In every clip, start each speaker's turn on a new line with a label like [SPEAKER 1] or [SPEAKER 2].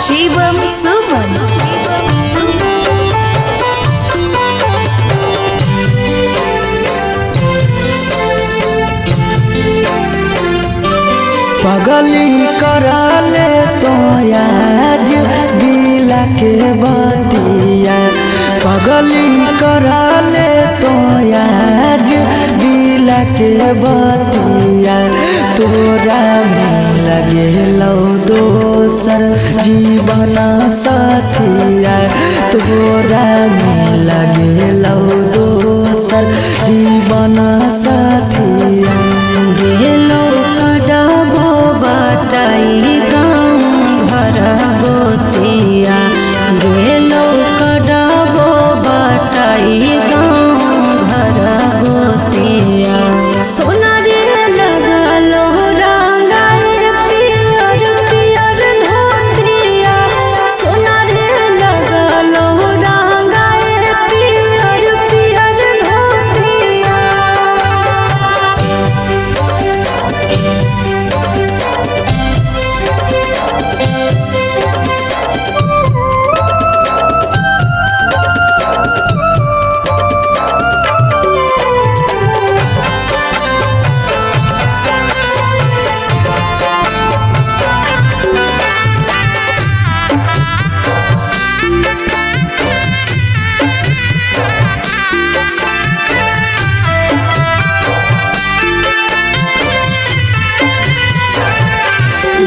[SPEAKER 1] शिवम सुमन।
[SPEAKER 2] पगली कराले तो आज दिला के बतिया, पगली कराले तो आज दिला के बतिया। तोरा में लगे लो दोसर जीवन साथिया, तोरा में लगे लो दोसर जीवन साथिया।
[SPEAKER 3] गेलो कडाबो बाटाई गाँव घर गोतिया, गेलो कडाबो बाटाई गाँव घर गोतिया। सोना रे लगलो रंगाए पियर पियर धोतिया, सोना रे लगलो रंगाए पियर पियर धोतिया।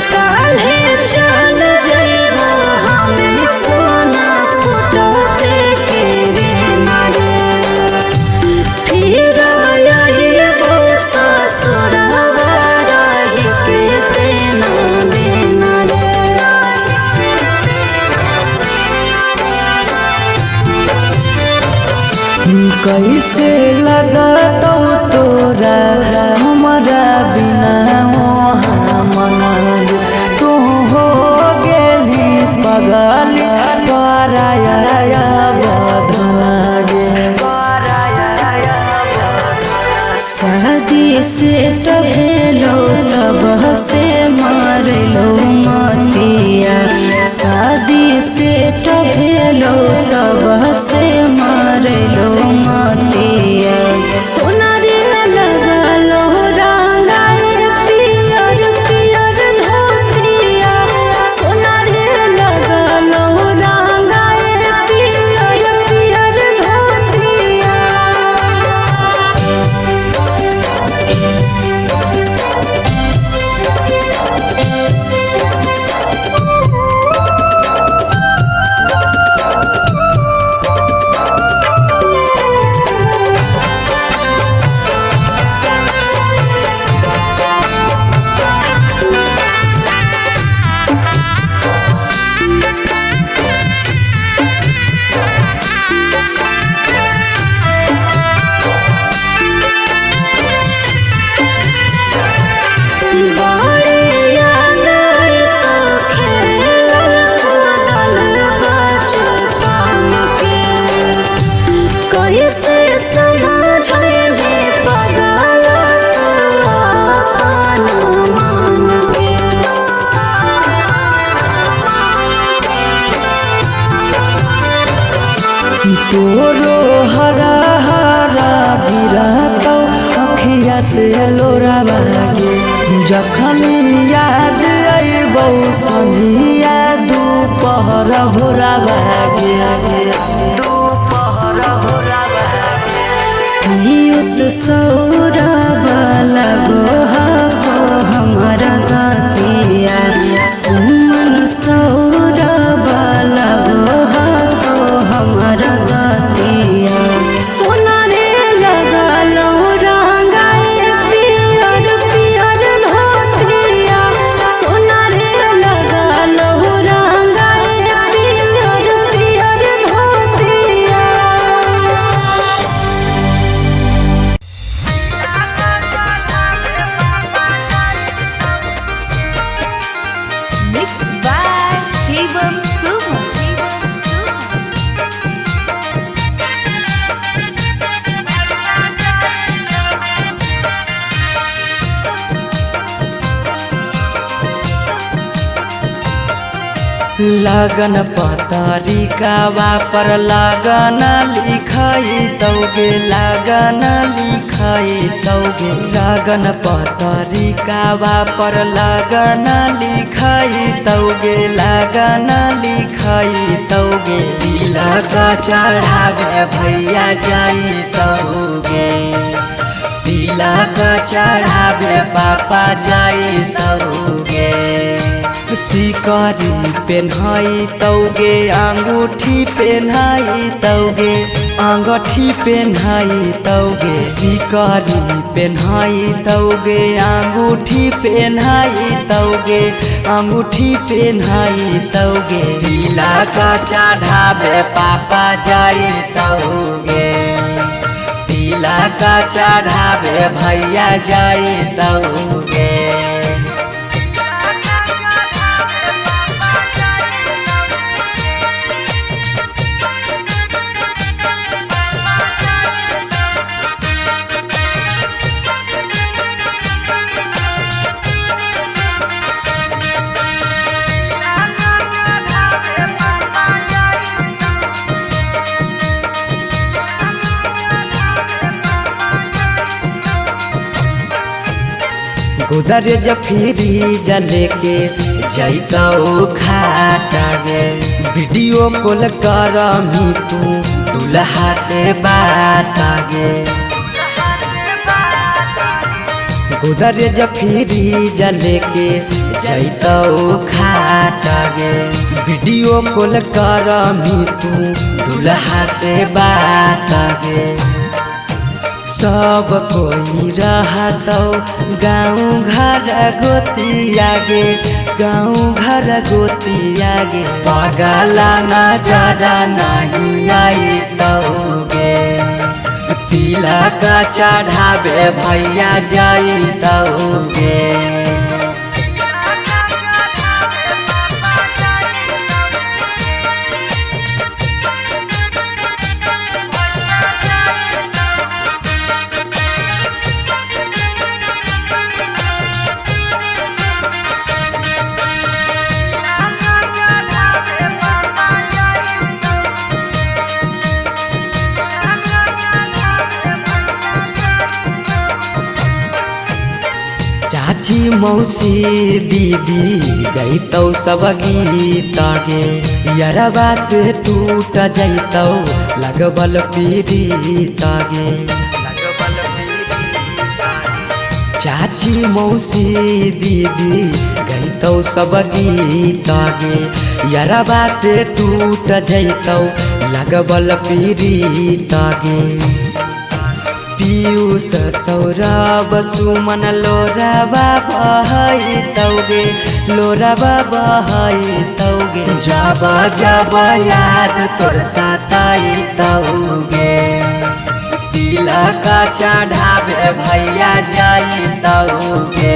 [SPEAKER 3] काल्हे चल जइबो हमें सोना फोटो देखे रे मारे, फिर आइबो ससुरवा रही के देना देना रे।
[SPEAKER 2] कैसे लगतौ तोरा हमारा बिना वहाँ मन, तू हो गेली पगली पराया बधना गे।
[SPEAKER 3] शादी से भेलो तब से मारलो मतिया, शादी से भेलो तब से मारलो मतिया। सोना रे लगलो रंगाए पियर पियर धोतिया, सोना रे लगलो रंगाए पियर पियर धोतिया।
[SPEAKER 2] तोरो हरा हरा गिरतौ अखिया से लोरा बागे, जखन याद अइबौ संझिया दुपहर भोरा बागे, दुपहर भोरा बागे।
[SPEAKER 3] पीयूष सौरभ लगो हो हमारा गतिया, सुमन सौरभ लगो हो हमारा गतिया। सोना रे लगलो रंगाए पियर पियर धोतिया, सोना रे लगलो रंगाए पियर पियर धोतिया।
[SPEAKER 2] लगन पतरिकावा पर लगन लिखाई तौगे लगन लिखाई तौगे लगन पतरिकावा पर लगन लिखाई तौगे लगन लिखाई तौगे तिलक चढ़ावे भैया जाई तौगे तिलक चढ़ावे पापा जाई तौगे सिकरी पेन्हाई तौगे अंगूठी पेन्हाई तौगे अंगूठी पेन्हाई तौगे सिकरी पेन्हाई तौगे अंगूठी पेन्हाई तौगे अंगूठी पेन्हाई तौगे तिलक चढ़ावे पापा जाई तौगे तिलक चढ़ावे भैया जाई तौगे गोदरेज फ्रिज लेके जैतौ खाटा गे वीडियो कॉल करमी तू दुल्हा से बात गे गोदरेज फ्रिज लेके जैतौ खाटा गे वीडियो कॉल करमी तू दुल्हा से बात गे सब कोई रहतौ गाँव घर गोतिया गे गाँव घर गोतिया गे पगला नजर नहीं आई तौगे तिलक चढ़ावे भैया जाई तौगे चाची मौसी दीदी गईतौ सब गीत गे यरबा से टूट जैतौ लगबल पीड़ित गे चाची मौसी दीदी गईतौ सब गीत गे यरबा से टूट जैतौ लगबल पीड़ित गे पीयूष सौरभ सुमन लोराबा बहाई तौगे लोराबा बहाई तौगे जब जब याद तोर सताई तौगे तिलक चढ़ावे भैया जाई तौगे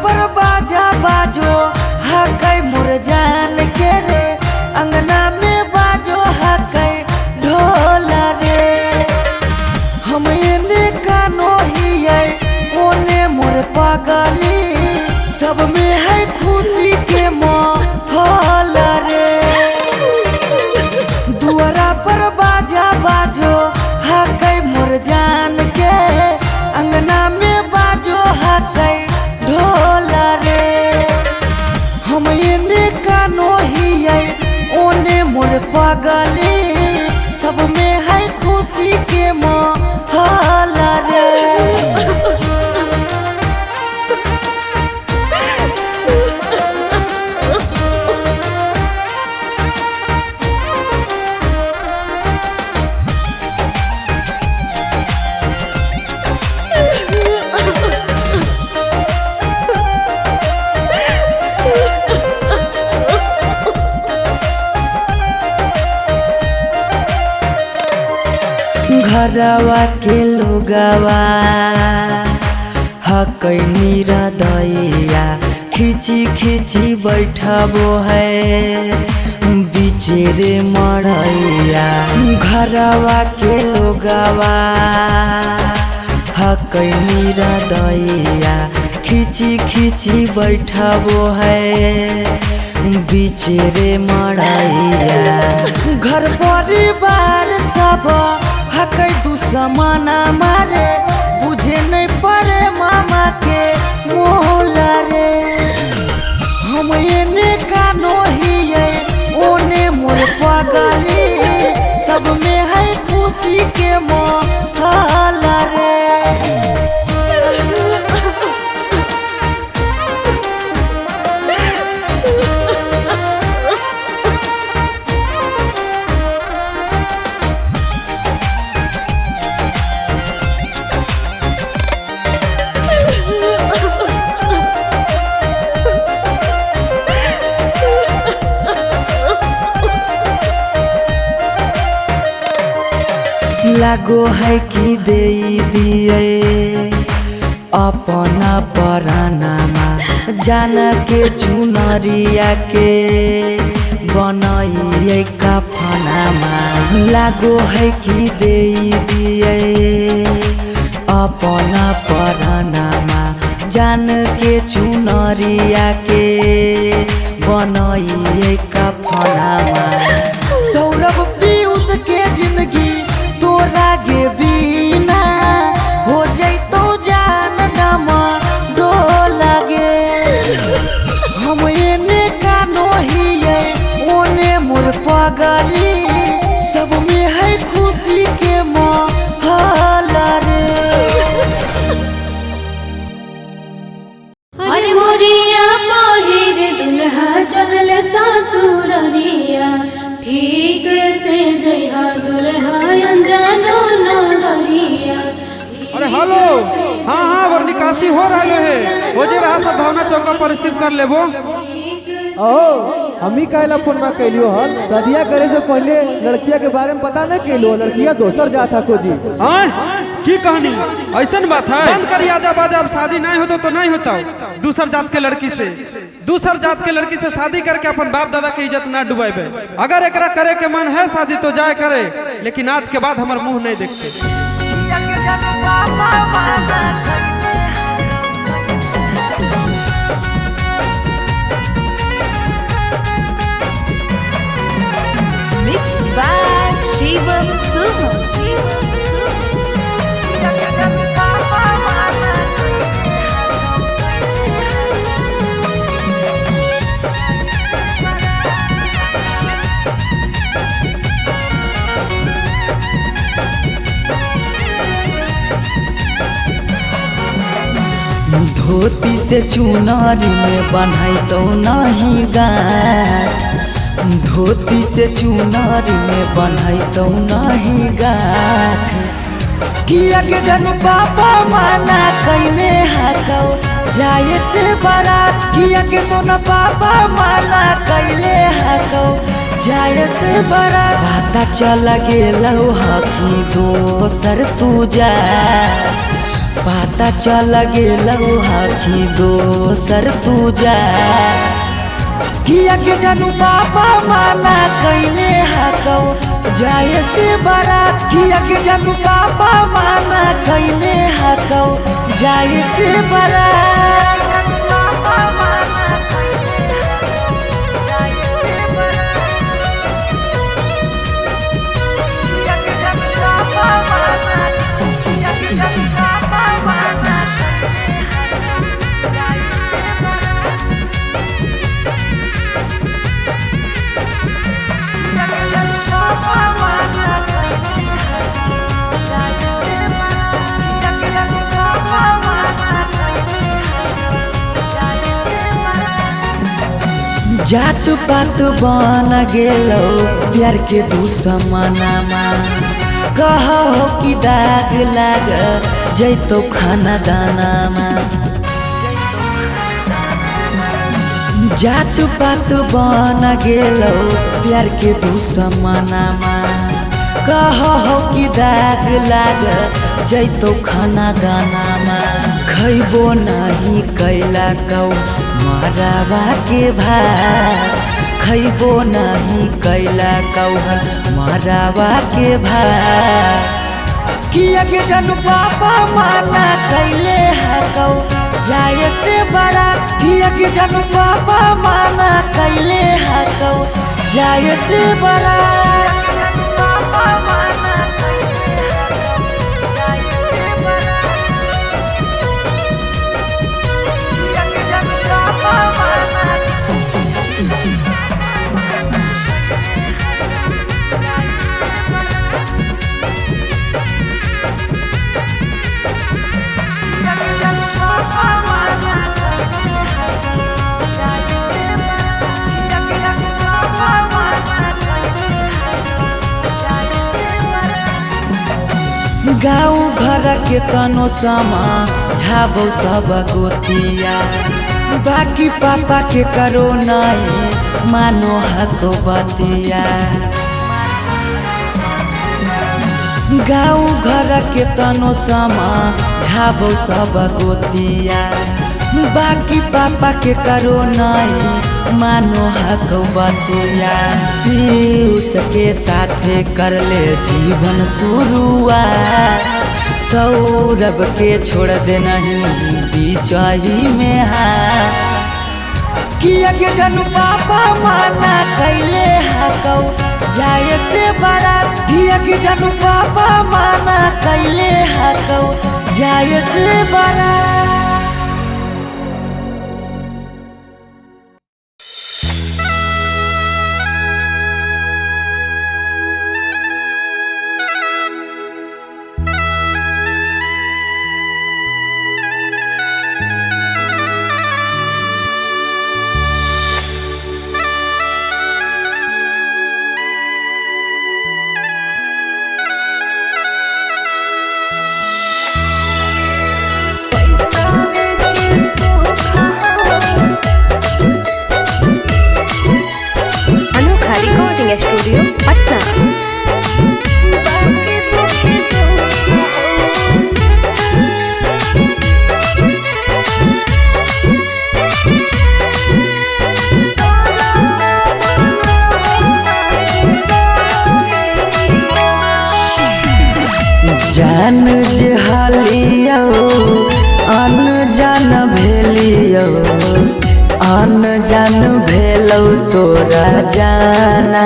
[SPEAKER 2] पर बाजा बाजो हकै मोर जान के रे अंगना में बाजो हकै ढोल रे हम एने कानो हियै ओने मोर पागली सब में है खुशी के माहौल रे दुआरा पर बाजा बाजो हकै मोर जान के अंगना में बाजो हकै ढोल रे हम एने कानो हियै ओने मोर पागली सब में है खुशी के माहौल रे घरवा के लोगवा हकैनी रदैया खिची खिची बैठबो है बिचेरे मड़ैया। घरवा के लोगवा हकैनी रदैया खिची खिची बैठबो है बिचेरे मड़ैया। घर परिवार सब हकै दुश्मना मारे बुझे नहीं पड़े मामा के मोहल रे। हम एने कानो हिये ओने मोर पगली सब में है खुशी के मोहल रे। लागो है कि दे दिए अपना परानामा जान के चुनरिया के बनाइए कफनामा। लागो है कि दे दिए अपना परानामा जान के चुनरिया के बनाइए कफनामा। सौरभ पीयूष के जिंदगी तोरा गे बिना हो जैतो जान नमा डोला गे। हम एने कानो हिये ओने मोर पगली सब में है खुशी के माहौल रे।
[SPEAKER 3] अरे मोरिया पहिर दुल्हा चलल ससुररिया ठीक से जइहा दुल्हा अनजानो नगरिया।
[SPEAKER 1] अरे हेलो, हाँ हाँ और निकासी हो रहा है हो जे रहा सब भावना चौका पर रिसीव कर लेबो।
[SPEAKER 4] हमी कहला फोन में कैलियो हल शादिया करे से पहले लड़किया के बारे में पता नहीं कैलो लड़किया दोसर जाता खोजी।
[SPEAKER 1] की कहानी ऐसन बात है? बंद कर आजा बाजा, अब शादी नहीं होता तो नहीं होता दूसर जात के लड़की से। दूसर जात के लड़की से शादी करके अपन बाप दादा की इज्जत ना डुबाइबे। अगर एकरा करे के मन है शादी तो जाए करे, लेकिन आज के बाद हमार मुंह नहीं देखते।
[SPEAKER 5] Mixed by Shivam Suham.
[SPEAKER 2] धोती से चुनारी में बन्हाई तो नहीं गाठ। धोती से चुनारी में बन्हाई तो नहीं गाठ। किया के जनु पापा माना कईने हाकौ जाए से बारात। किया के सोना पापा माना कैले हाकौ जाए से बारात। पता चल गेलौ हकी दोसर तू जा। पता चल गेलौ हकी दोसर तू जा। किया के जानू पापा माना कैने हाकौ जाए से बारात। किया के जानू पापा माना कैने हाकौ जाए से बारात। जात पात बन गेलो प्यार के दुश्मनमा। कहो कि दाग लाग जैतो खाना दानामा। जात पात बन गेलो प्यार के दुश्मनमा। कहो कि दाग लाग जैतो खाना दाना खैबो नहीं कैला कौ मरावा के भात खैबो नहीं कैला कौ मरावा के भात किया के जानू पापा माना कैले हकौ जाए से बड़ा किया के जानू पापा माना कैले हकौ जाए से बड़ा गाँव घर के तनो समा झाबो सब गोतिया बाकी पापा के करो नहीं मानो हको बतिया गाँव घर के तनो समा झाबो सब गोतिया बाकी पापा के करो नहीं मानो हक बतिया पीयूष के साथे कर ले जीवन शुरुआत सौरभ के छोड़ दे नहीं बीचही में हाथ किया के जानू पापा माना कैले हकौ जाए से बड़ा किया के जानू पापा माना कैले हकौ जाए से बड़ा
[SPEAKER 5] स्टूडियो पटना।
[SPEAKER 2] जान जहालियो अनजान भेलियो अनजान भेलौ तोरा जाना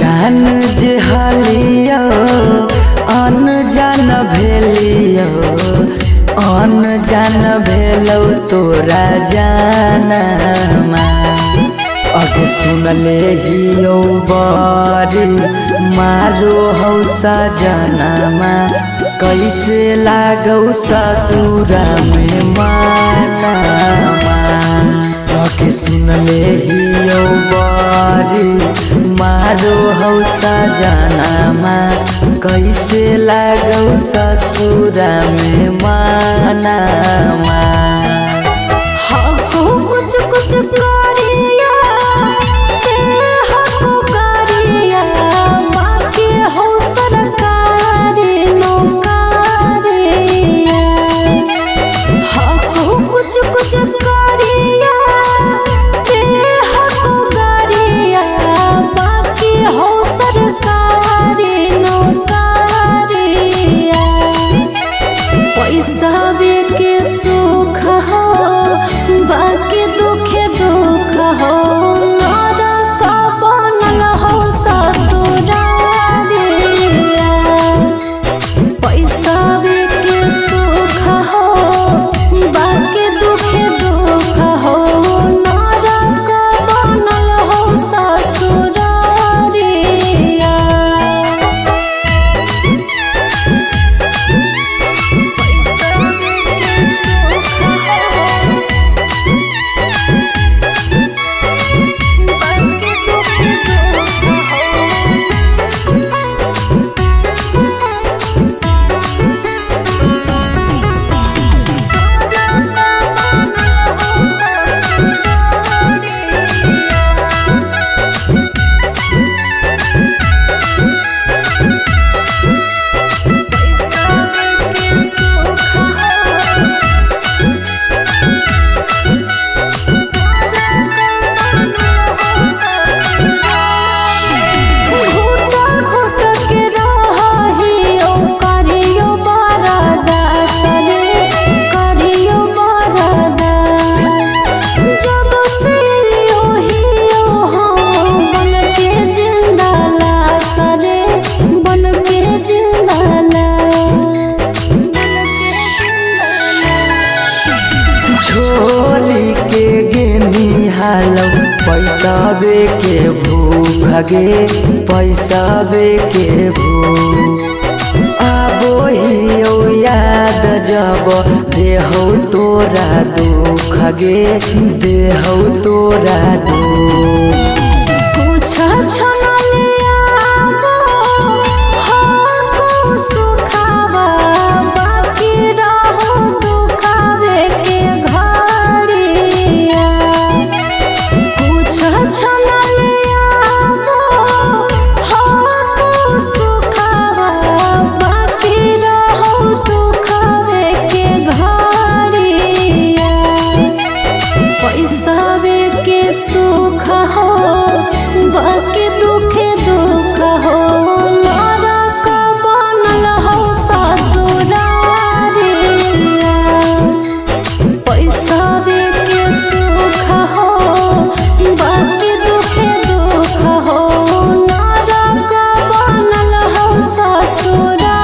[SPEAKER 2] जान जहालियो अनजान भेलियो अनजान भेलौ तोरा जाना अब सुनले हियो बारी मारो हौसा जनमा कैसे लागौ ससुरा में मानमा अब सुनले हियो बारी मारो हौसा जनमा कैसे लागौ ससुरा में मानमा
[SPEAKER 3] कुछ कुछ करिया ते हको करिया बाकी हो सरकारी नौकरिया हको कुछ कुछ करिया ते हको करिया बाकी हो सरकारी नौकरिया पैसा के सुख हो बाकी दुखे दुख हो नरक बनल हो ससुरारिया पैसा के सुख हो बाकी दुखे दुख हो नरक बनल हो ससुरारिया पैसा के
[SPEAKER 2] छोरी के गेनी हालौ पैसा बे के भूख गे पैसा बे के भूख आबो ही याद जब देहौ तोरा दुख गे देहौ तोरा दुख
[SPEAKER 3] कुछ छनलिया हो सुखावा बाकी रहो दुखावे के घड़िया कुछ छनलिया हो सुखावा बाकी रहो दुखावे के घड़िया पैसा के सुख हो बाकी दुखे दुख हो नरक बनल हो ससुरारिया पैसा के सुख हो बाकी दुखे दुख हो नरक बनल हो ससुरारिया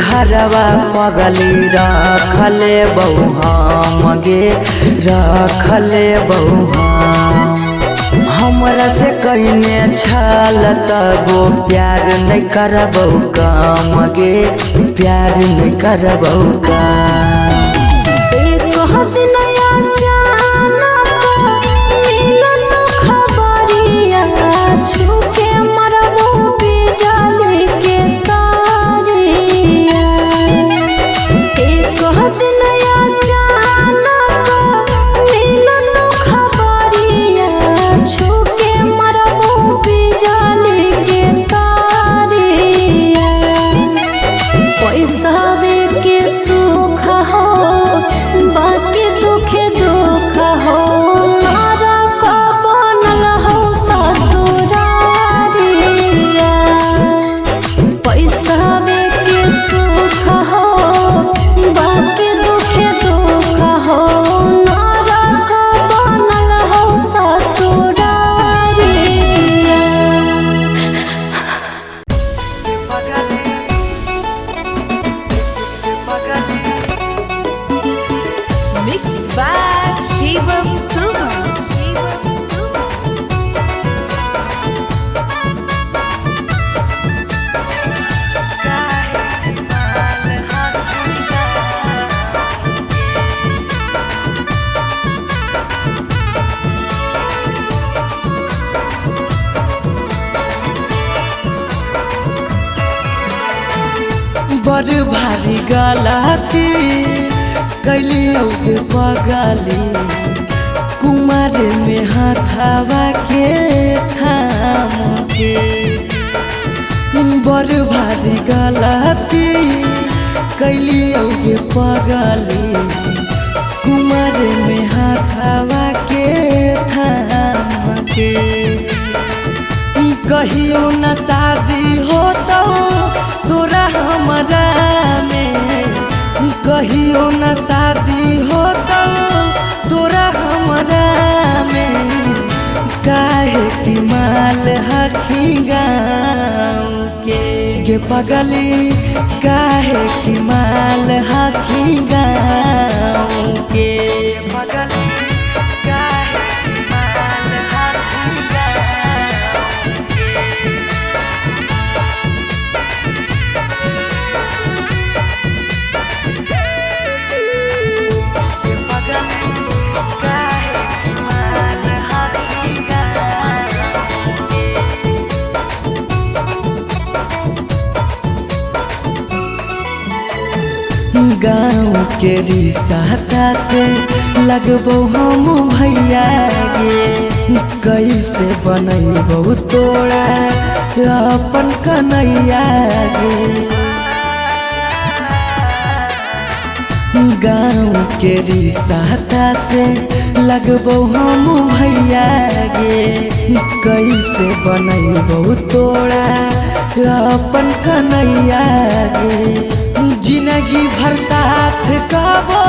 [SPEAKER 2] हरवा पगली रखले बहु गे रखले बहु हमरा से कहीने छल तबो प्यार नहीं करबौ काम गे प्यार नहीं करबौ काम बड़ भारी गलती कैली पगली कुमार में हाथावा के थाम के बड़ भारी गलती कैली पगली कुमार में हाथावा के थाम के कहियो न शादी हो तो तोरा हमरा में कहियो न शादी हो तो तोरा हमरा में काहे की माल हखी गाँव के पगली काहे की माल हखी गाँव के पगली काहे की माल हखी गाँव के गाँव के रिश्ता से लगबो हम भैया गे कैसे बनैबो तोरा अपन कन्हैया गे गाँव के रिश्ता से लगबो हम भैया गे कैसे बनैबो तोरा अपन कन्हैया गे जिंदगी भर साथ कबो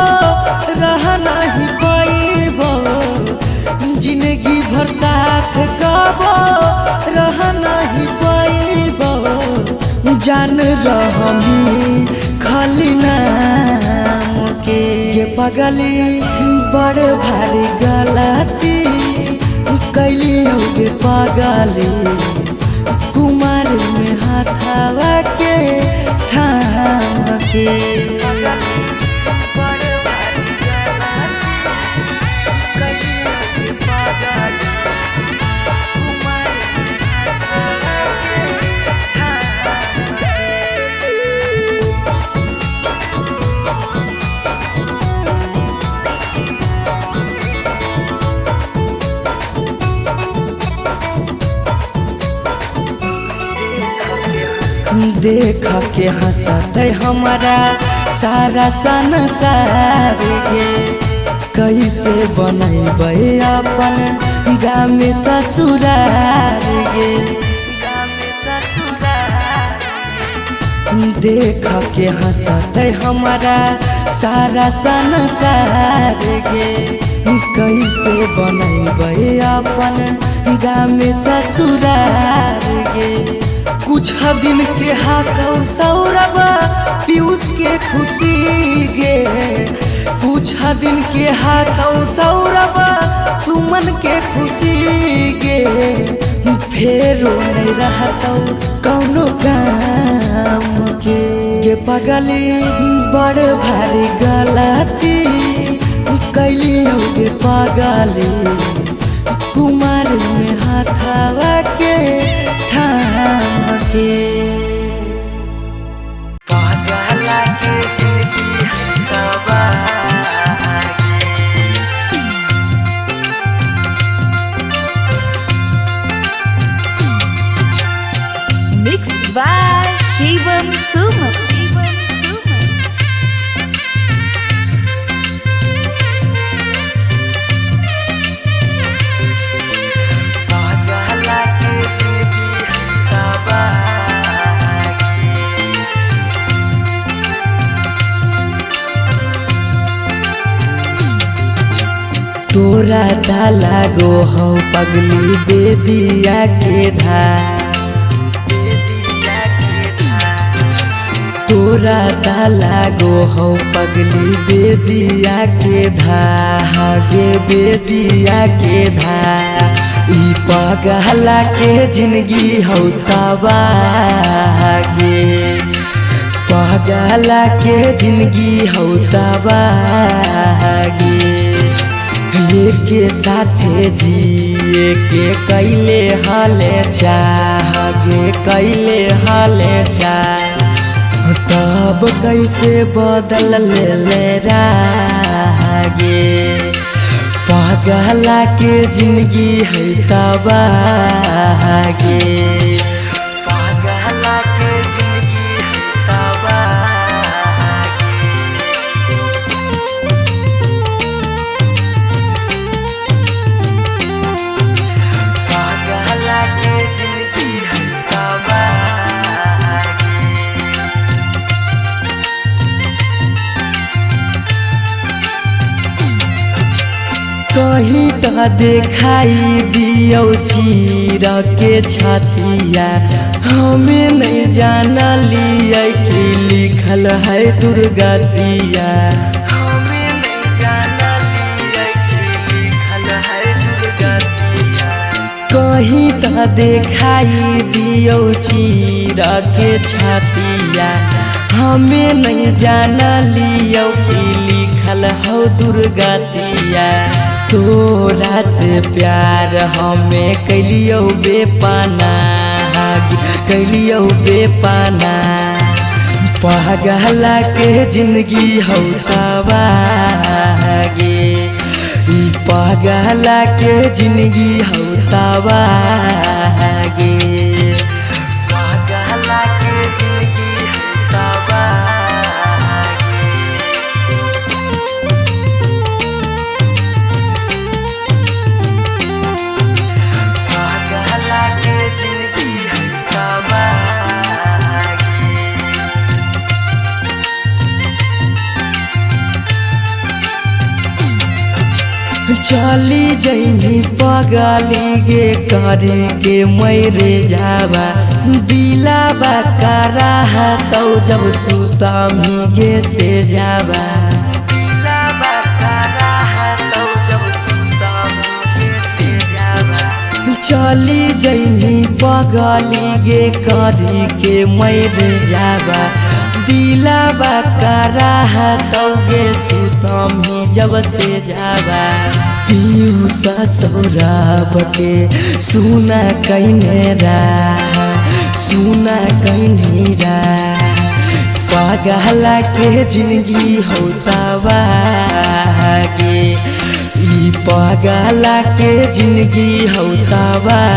[SPEAKER 2] रह नहीं पाइबो जिंदगी भर साथ कबो रह नहीं पाइबो जान रहमी खाली नाम के पगली बड़ भारी गलती कैली होगे पगली कुमार में हाथावा के थाम के देख के हंसते हमारा सारा संसार गे कैसे बनैबे अपन गाँव में ससुरार गे देख के हंसते हमारा सारा संसार गे कैसे बनैबे अपन गाँव में ससुरार गे कुछ दिन के हाथों सौरभ पीयूष के खुशी गे कुछ दिन के हाथों सौरभ सुमन के खुशी गे फेरो नहीं रहता कौनो काम के पगली बड़ भारी गलती कैली होगे पगली कुमार में हाथावा के थाम के पागला के जिंदगी हवा
[SPEAKER 5] मिक्स बाय शिवम सुमन।
[SPEAKER 2] तोरा डाला गो हो पगली बेदिया के धार तोरा डाला गो हो पगली बेदिया के धागे बेदिया के धार ई पगला के जिंदगी हो तबागे पगला के जिंदगी हो तबागे के साथे जिए के कैले हाले चाहे कैले हाले चाह तब कैसे बदल ले रागे पगला के जिंदगी है तबागे पगला के जिंदगी है तबागे पगला के जिंदगी है तबागे कहीं तो दिखाई दियो चीर के छतिया हमें नहीं जाना लिया कि लिखल है दुर्गतिया हमें नहीं जाना लिया कि लिखल है दुर्गतिया कहीं तो दिखाई दियो चीर के छतिया हमें नहीं जाना लियो कि लिखल हो दुर्गतिया तोरा से प्यार हमें कैलियो बेपाना कैलियो बेपाना पागला के जिंदगी हौतावागे ई पागला के जिंदगी हौतावागे पागला के जिंदगी पागला के जिंदगी चली जैनी पगली गे करे के मैरे जावा दिलाबा करा तो जब सुता गे से जावा दिलाबा करा तो जब सुता गे से जावा चली जैनी पगली गे करे के मैरे जावा दिलाबा करा तो गे सुतम जब से जावा पीऊ ससुराब के सुना कहने सुना कहनी पागला के जिंदगी हौतावागे ई पागला के जिंदगी हौतावागे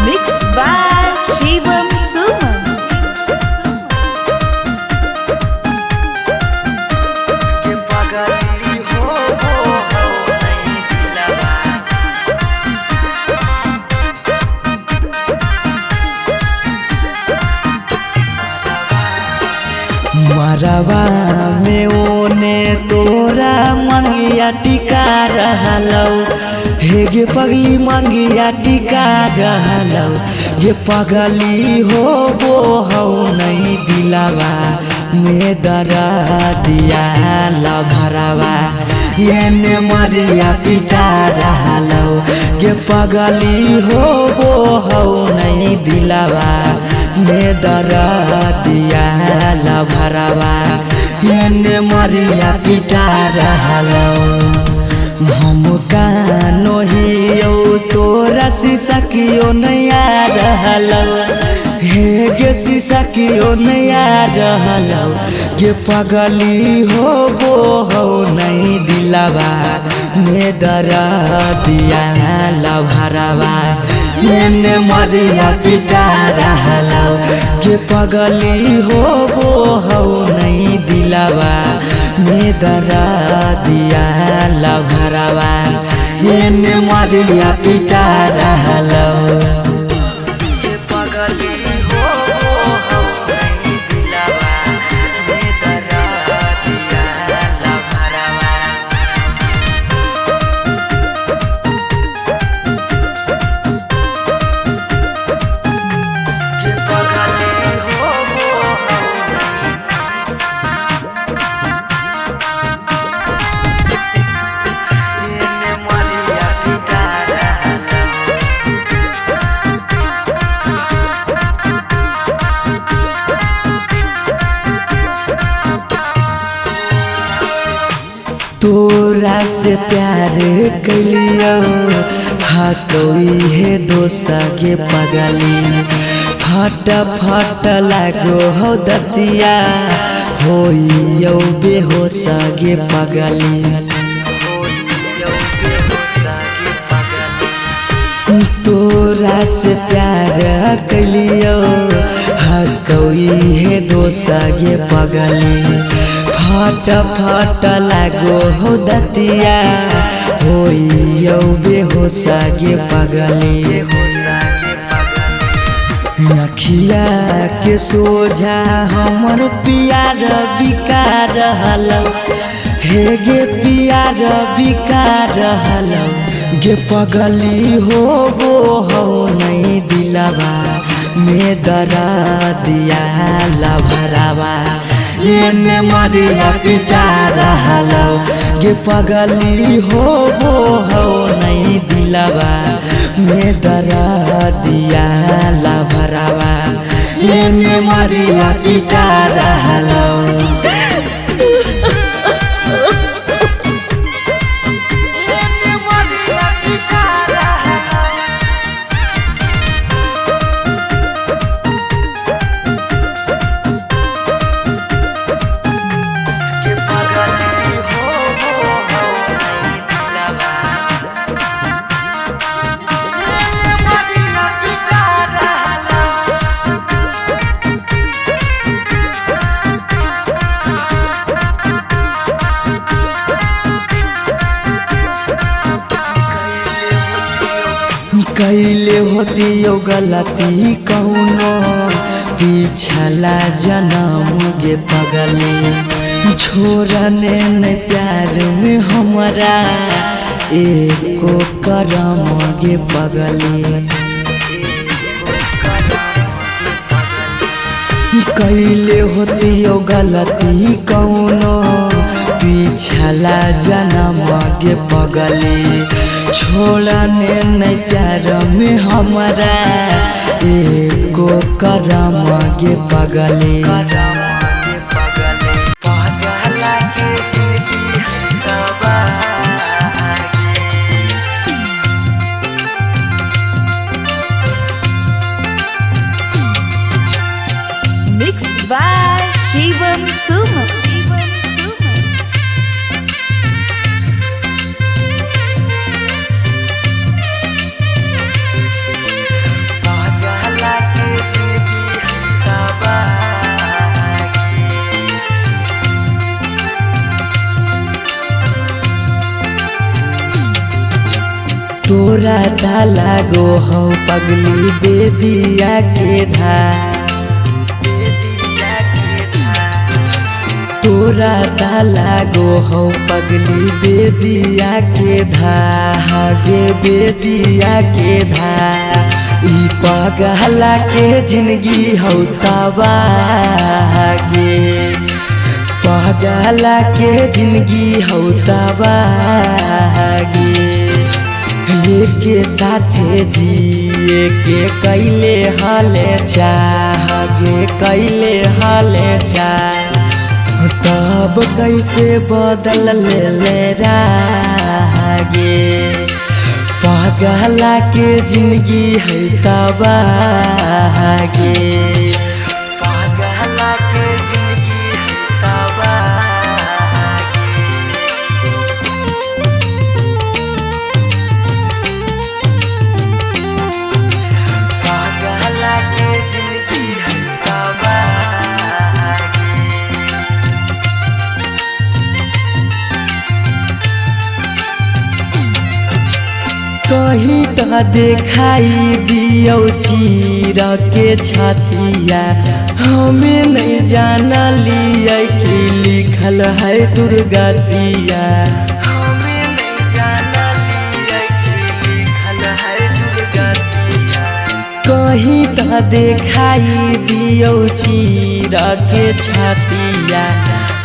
[SPEAKER 5] Mixed by Shivam Suman.
[SPEAKER 2] मरवा में ओने तोरा मंगिया टिका रहलौ हे गे पगली मंगिया टिका रहलौ गे पगली हो वो हौ नहीं दिलावा में दरा दिया लभरावा एने मरिया पिटा रहलौ गे पगली हो वो हौ नहीं दिलावा में दरा दिया लभरावा एने मरिया पिटा रहलौ हम कानो हियो तोरा शीशा कियो नया रहलौ हे गे शीशा कियो नया रहलौ गे पगली हो वो हो नहीं दिलावा में दरा दिया लभरावा एने मरिया पिटा रहलौ गे पगली हो वो हो नहीं दिलावा में दरा दिया लभरावा एने मरिया पिटा रहलौ गे पगली हो वो हो नहीं दिलावा में दरा दिया लभरावा तोरा से प्यार कलियो हाँ कोई है दोसा के पगली फट फट लागो हो दतिया होइयो बेहोश गे पगली तोरा से प्यार कलियो हाँ कोई है दोसा गे पगली फट फट लागो हो दतिया होइयो बेहोश गे पगली अखिया के सोझा हमर प्यार बिकार रहलौ हे गे प्यार बिकार रहलौ गे पगली हो वो हो नहीं दिलावा में दरा दिया लभरावा एने मरिया पिटा रहलौ गे पगली हो वो हो नहीं है दिलवा में दरा दिया ला भरावा लेने मरिया पिटा रहलो कैले होती यो गलती कौनो पिछला जन्म गे पगले छोड़ने न प्यार में हमारा एको करम गे पगले कैले होती यो गलती कौनो पिछला जन्म गे पगले छोड़ने न प्यार में हमारा एको करम गे पगले
[SPEAKER 5] Mixed by Shivam Suman.
[SPEAKER 2] तोरा डाला गो हो पगली बेदिया के धार तोरा डाला गो हो पगली बेदिया के धागे बेदिया के धार ई पगला के जिंदगी हो तबागे पगला के जिंदगी हो तबागे के साथे जिए के कैले हाले चाहे कैले हाले चाह तब कैसे बदल ले रागे पगला के जिंदगी है तबागे पगला के जिंदगी है तबागे कहीं तो दिखाई दियो चीर के छतिया हमें नहीं जाना लिया कि लिखल है दुर्गतिया हमें नहीं जाना लिया कि लिखल है दुर्गतिया कहीं तो दिखाई दियो चीर के छतिया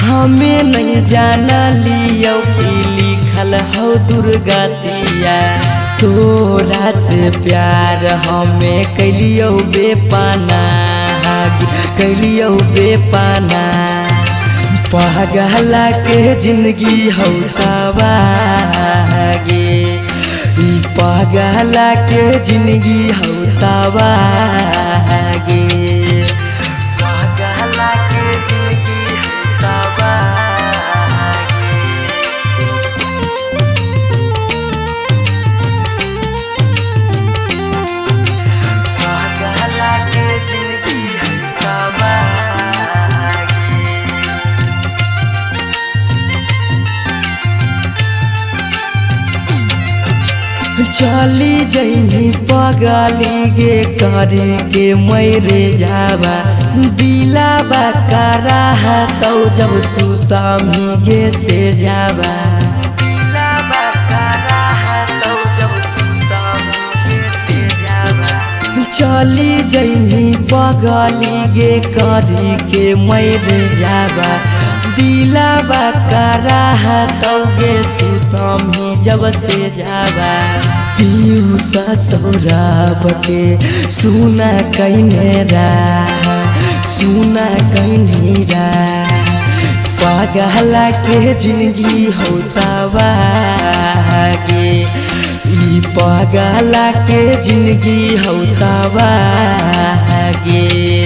[SPEAKER 2] हमें नहीं जाना लियो कि लिखल हो दुर्गतिया तोरा से प्यार हमें कैलियो बेपाना कैलियो बेपाना पगला के जिंदगी हो तबागे ई पगला के जिंदगी हो तबागे पगला के जिंदगी हो तबागे चली जैनी पगली गे करे के मैरे जावा दिलाबा करा तो जब सुता गे से जावा दिलाबा करा तो जब सुता गे से जावा चली जैनी पगली गे करे के मैरे जावा दिलावा करा तौगे सुतम ही जब से जावा पीऊ ससुराब के सुना कहने रहा सुना कहने रहा पागला के जिंदगी होता गे पागला के जिंदगी होता गे।